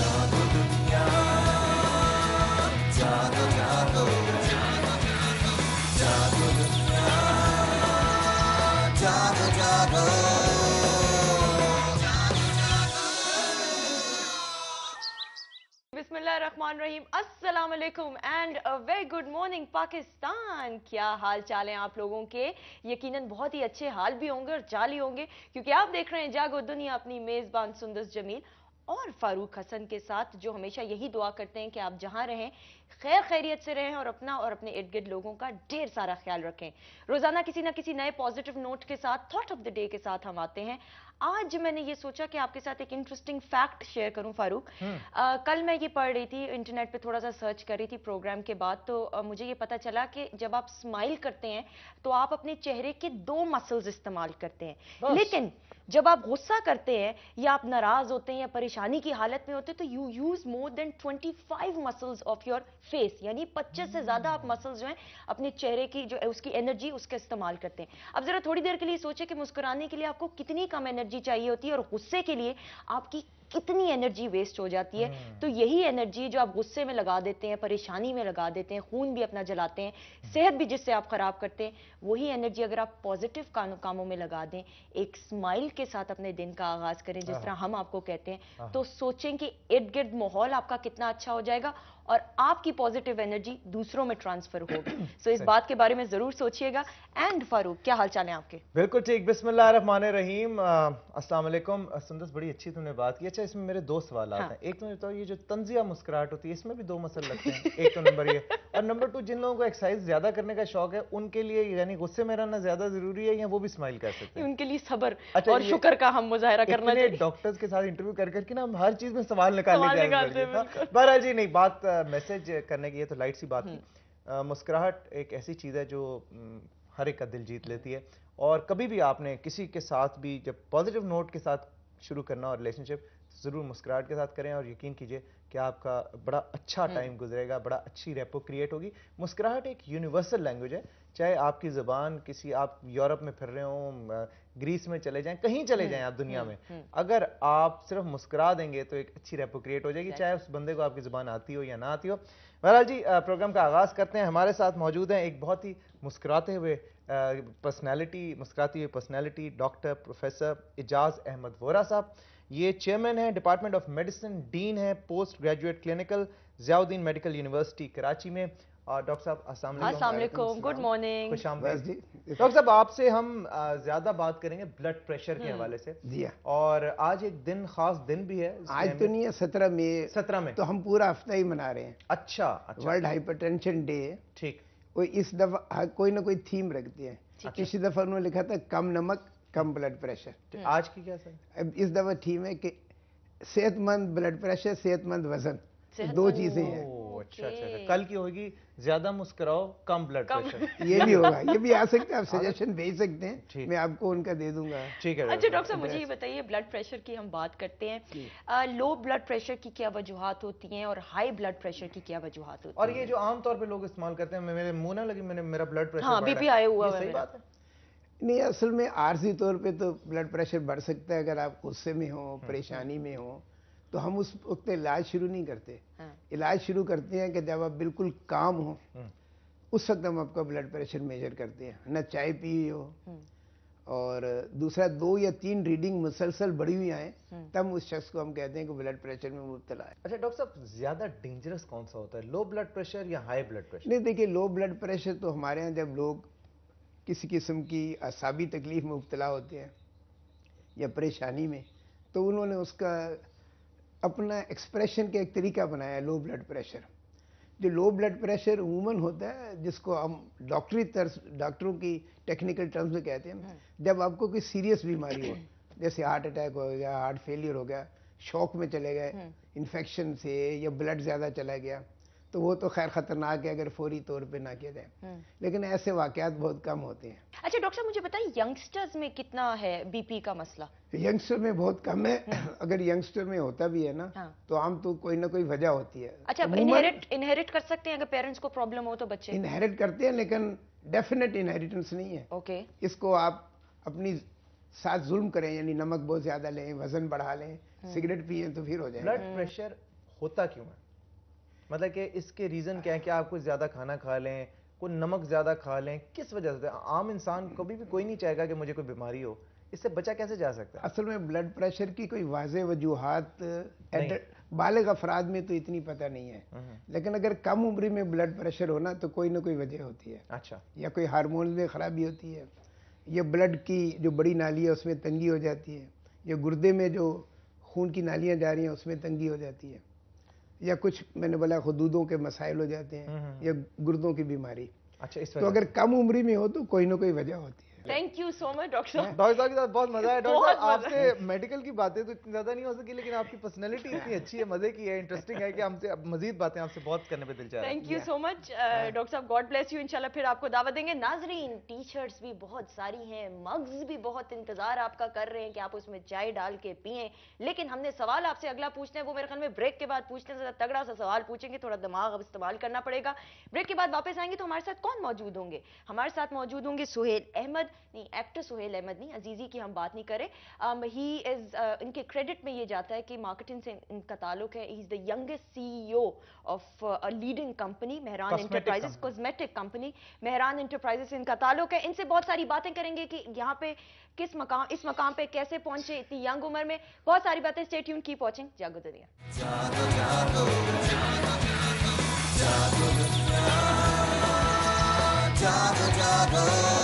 जागो दुनिया, जागो जागो, जागो दुनिया, जागो जागो। बिस्मिल्लाहिर्रहमानिर्रहीम, अस्सलाम वालेकुम and a very good morning Pakistan. क्या हाल चाल हैं आप लोगों के? यकीनन बहुत ही अच्छे हाल भी होंगे और चाल ही होंगे, क्योंकि आप देख रहे हैं जागो दुनिया अपनी मेज़बान सुंदस जमील और फारूक हसन के साथ, जो हमेशा यही दुआ करते हैं कि आप जहां रहें खैर खैरियत से रहें और अपना और अपने इर्द गिर्द लोगों का ढेर सारा ख्याल रखें। रोजाना किसी ना किसी नए पॉजिटिव नोट के साथ, थॉट ऑफ द डे के साथ हम आते हैं। आज मैंने ये सोचा कि आपके साथ एक इंटरेस्टिंग फैक्ट शेयर करूं फारूक। कल मैं ये पढ़ रही थी, इंटरनेट पे थोड़ा सा सर्च कर रही थी प्रोग्राम के बाद, तो मुझे ये पता चला कि जब आप स्माइल करते हैं तो आप अपने चेहरे के 2 मसल्स इस्तेमाल करते हैं, लेकिन जब आप गुस्सा करते हैं या आप नाराज होते हैं या परेशानी की हालत में होते हैं तो you use more than 25 muscles of your face, यानी 25 से ज्यादा आप मसल्स जो हैं अपने चेहरे की जो उसकी एनर्जी उसका इस्तेमाल करते हैं। अब जरा थोड़ी देर के लिए सोचे कि मुस्कुराने के लिए आपको कितनी कम एनर्जी चाहिए होती है और गुस्से के लिए आपकी कितनी एनर्जी वेस्ट हो जाती है। तो यही एनर्जी जो आप गुस्से में लगा देते हैं, परेशानी में लगा देते हैं, खून भी अपना जलाते हैं, सेहत भी जिससे आप खराब करते हैं, वही एनर्जी अगर आप पॉजिटिव कामों में लगा दें, एक स्माइल के साथ अपने दिन का आगाज करें जिस तरह हम आपको कहते हैं, तो सोचें कि इर्द गिर्द माहौल आपका कितना अच्छा हो जाएगा और आपकी पॉजिटिव एनर्जी दूसरों में ट्रांसफर होगी। सो इस बात के बारे में जरूर सोचिएगा। एंड फारूक, क्या हाल चाल है आपके? बिल्कुल ठीक। बिस्मिल्लाहिर्रहमानिर्रहीम। अस्सलाम वालेकुम। सुंदस, बड़ी अच्छी तुमने बात की। अच्छा, इसमें मेरे 2 सवाल हैं। एक तो बताओ, ये जो तंजिया मुस्कुराहट होती है इसमें भी 2 मसल लगते हैं? एक तो नंबर ये, और नंबर 2, जिन लोगों को एक्सरसाइज ज्यादा करने का शौक है उनके लिए यानी गुस्से में रहना ज्यादा जरूरी है या वो भी स्माइल कर सकते हैं? उनके लिए सब्र अच्छा, और शुक्र का हम मुजाहरा करना चाहिए। डॉक्टर्स के साथ इंटरव्यू कर करके ना हम हर चीज में सवाल निकालने सवाल की निकालते हैं, आदत पड़ बिल्कुल। गई। बहरहाल जी, नहीं बात मैसेज करने की है तो लाइट सी बात थी। मुस्कुराहट एक ऐसी चीज है जो हर एक का दिल जीत लेती है, और कभी भी आपने किसी के साथ भी जब पॉजिटिव नोट के साथ शुरू करना हो रिलेशनशिप, जरूर मुस्कुराहट के साथ करें और यकीन कीजिए कि आपका बड़ा अच्छा टाइम गुजरेगा, बड़ा अच्छी रेपो क्रिएट होगी। मुस्कुराहट एक यूनिवर्सल लैंग्वेज है। चाहे आपकी ज़बान किसी, आप यूरोप में फिर रहे हो, ग्रीस में चले जाएं, कहीं चले जाएं आप दुनिया में, अगर आप सिर्फ मुस्कुरा देंगे तो एक अच्छी रेपो क्रिएट हो जाएगी, चाहे उस बंदे को आपकी ज़बान आती हो या ना आती हो। बहरहाल जी, प्रोग्राम का आगाज़ करते हैं। हमारे साथ मौजूद हैं एक बहुत ही मुस्कुराते हुए मुस्कुराती हुई personality, doctor professor Ejaz Ahmed Vohra साहब। ये चेयरमैन है डिपार्टमेंट ऑफ मेडिसिन, डीन है post graduate clinical, Ziauddin medical university Karachi में। और डॉक्टर साहब, अस्सलाम वालेकुम, गुड मॉर्निंग। खुश आमदीद। डॉक्टर साहब, आपसे हम ज्यादा बात करेंगे ब्लड प्रेशर के हवाले से जी, और आज एक दिन, खास दिन भी है। आज तो नहीं है, 17 में, तो हम पूरा हफ्ता ही मना रहे हैं। अच्छा, वर्ल्ड हाइपरटेंशन डे है। ठीक। वो इस दफा कोई ना कोई थीम रखते हैं। पिछली दफा उन्होंने लिखा था कम नमक कम ब्लड प्रेशर। आज की क्या सर? अब इस दफा थीम है कि सेहतमंद ब्लड प्रेशर, सेहतमंद वजन, 2 चीजें हैं। अच्छा, कल की होगी ज्यादा मुस्कुराओ कम ब्लड प्रेशर। ये भी होगा, ये भी आ सकता है। आप सजेशन भेज सकते हैं, मैं आपको उनका दे दूंगा। ठीक है। अच्छा डॉक्टर साहब, मुझे ये बताइए, ब्लड प्रेशर की हम बात करते हैं, लो ब्लड प्रेशर की क्या वजूहात होती हैं और हाई ब्लड प्रेशर की क्या वजूहात होती हैं? और ये जो आमतौर पे लोग इस्तेमाल करते हैं, मेरे मुंह ना लगी, मैंने मेरा ब्लड प्रेशर हाँ, बीपी आया हुआ है, सही बात है? नहीं, असल में आर्जी तौर पे तो ब्लड प्रेशर बढ़ सकता है अगर आप गुस्से में हो, परेशानी में हो, तो हम उस वक्त इलाज शुरू नहीं करते। इलाज शुरू करते हैं कि जब आप बिल्कुल काम हो, उस वक्त हम आपका ब्लड प्रेशर मेजर करते हैं, ना चाय पी हो, और दूसरा 2 या 3 रीडिंग मुसलसल बढ़ी हुई आए, तब उस शख्स को हम कहते हैं कि ब्लड प्रेशर में मुब्तला है। अच्छा डॉक्टर साहब, ज्यादा डेंजरस कौन सा होता है, लो ब्लड प्रेशर या हाई ब्लड प्रेशर? नहीं, देखिए, लो ब्लड प्रेशर तो हमारे यहाँ जब लोग किसी किस्म की असाबी तकलीफ में मुब्तला होते हैं या परेशानी में, तो उन्होंने उसका अपना एक्सप्रेशन का एक तरीका बनाया है, लो ब्लड प्रेशर। जो लो ब्लड प्रेशर अमूमन होता है, जिसको हम डॉक्टरों की टेक्निकल टर्म्स में कहते हैं, जब आपको कोई सीरियस बीमारी हो, जैसे हार्ट अटैक हो गया, हार्ट फेलियर हो गया, शॉक में चले गए इन्फेक्शन से, या ब्लड ज़्यादा चला गया, तो वो तो खैर खतरनाक है अगर फौरी तौर पे ना किया जाए, लेकिन ऐसे वाकयात बहुत कम होते हैं। अच्छा डॉक्टर साहब, मुझे बताइए, यंगस्टर्स में कितना है बीपी का मसला? यंगस्टर में बहुत कम है। अगर यंगस्टर में होता भी है ना, तो आम तो कोई ना कोई वजह होती है। अच्छा, इनहेरिट कर सकते हैं अगर पेरेंट्स को प्रॉब्लम हो तो बच्चे? इनहेरिट करते हैं, लेकिन डेफिनेट इनहेरिटेंस नहीं है। ओके। इसको आप अपनी साथ जुल्म करें, यानी नमक बहुत ज्यादा लें, वजन बढ़ा लें, सिगरेट पिए, तो फिर हो जाएगा। ब्लड प्रेशर होता क्यों है? मतलब कि इसके रीजन क्या है? कि आप कुछ ज्यादा खाना खा लें, कोई नमक ज्यादा खा लें, किस वजह से? आम इंसान कभी भी कोई नहीं चाहेगा कि मुझे कोई बीमारी हो, इससे बचा कैसे जा सकता है? असल में ब्लड प्रेशर की कोई वाज़ेह वजूहात नहीं। बालिग अफराद में तो इतनी पता नहीं है, लेकिन अगर कम उम्र में ब्लड प्रेशर होना तो कोई ना कोई वजह होती है। अच्छा। या कोई हार्मोन में ख़राबी होती है, या ब्लड की जो बड़ी नाली है उसमें तंगी हो जाती है, या गुर्दे में जो खून की नालियाँ जा रही हैं उसमें तंगी हो जाती है, या कुछ मैंने बोला खुदूदों के मसाइल हो जाते हैं, या गुर्दों की बीमारी। अच्छा, इस तो वजह अगर कम उम्र में हो तो कोई ना कोई वजह होती है। Thank you so much doctor साहब। डॉक्टर साहब के साथ बहुत मजा है। डॉक्टर बहुत साहब मजा आपसे मेडिकल की बातें तो इतनी ज्यादा नहीं हो सकी, लेकिन आपकी पर्सनैलिटी इतनी अच्छी है, मजे की है, इंटरेस्टिंग है कि हमसे अब मजीद बातें आपसे बहुत करने पे दिल चाह रहा है। Thank you so much doctor साहब, गॉड ब्लेस यू। इंशाल्लाह फिर आपको दावत देंगे। नाजरीन, टी शर्ट्स भी बहुत सारी हैं, मग्स भी बहुत इंतजार आपका कर रहे हैं कि आप उसमें चाय डाल के पिएं, लेकिन हमने सवाल आपसे अगला पूछना है, वो मेरे ख्याल में ब्रेक के बाद पूछने से तगड़ा सा सवाल पूछेंगे, थोड़ा दिमाग अब इस्तेमाल करना पड़ेगा। ब्रेक के बाद वापस आएंगे तो हमारे साथ कौन मौजूद होंगे? हमारे साथ मौजूद होंगे सुहेल अहमद, नहीं एक्टर सुहेल अहमद नहीं, अजीजी की हम बात नहीं करें। ही इज इनके क्रेडिट में ये जाता है कि मार्केटिंग से इनका ताल्लुक है। He is the youngest CEO of a leading company Mehran enterprises, cosmetic company Mehran enterprises इनका ताल्लुक है। इनसे बहुत सारी बातें करेंगे कि यहाँ पे इस मकाम पे कैसे पहुंचे इतनी यंग उम्र में, बहुत सारी बातें। स्टे ट्यून, कीप वॉचिंग जागो दुनिया। जागो